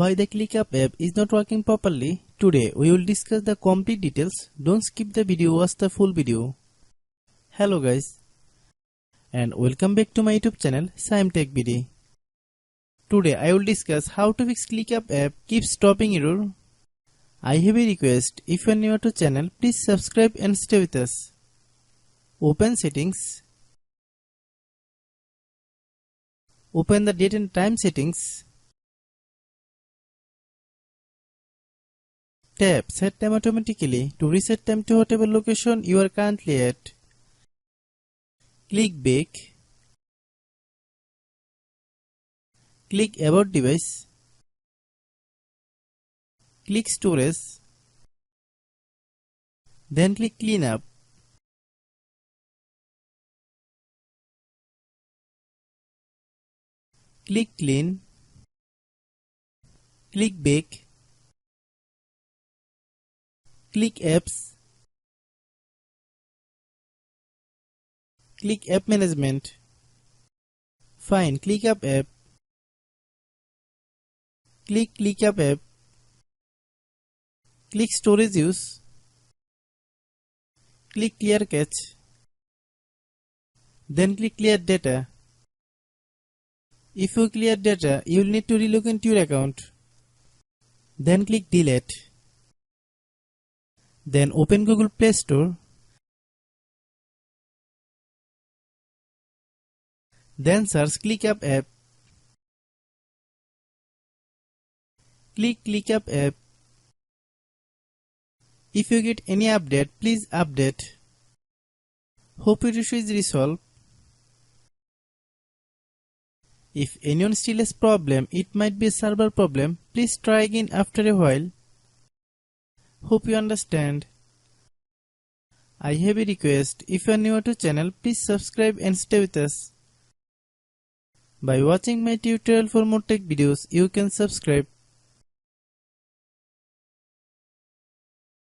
Why the ClickUp app is not working properly? Today we will discuss the complete details. Don't skip the video, watch the full video. Hello guys, and welcome back to my YouTube channel Shaem Tech BD. Today I will discuss how to fix ClickUp app keeps stopping error. I have a request, if you are new to channel, please subscribe and stay with us. Open settings. Open the date and time settings. Tap Set Time Automatically to reset time to whatever location you are currently at. Click Back. Click About Device. Click Storage. Then click Cleanup. Click Clean. Click Back. Click Apps. Click App Management. Find ClickUp app. Click ClickUp app. Click Storage Use. Click Clear Cache. Then click Clear Data. If you clear data, you will need to relog into your account. Then click Delete. Then open Google Play Store. Then search ClickUp app. Click ClickUp app. If you get any update, please update. Hope your issue is resolved. If anyone still has problem, it might be a server problem. Please try again after a while. Hope you understand. I have a request, if you are new to channel, please subscribe and stay with us. By watching my tutorial for more tech videos, you can subscribe.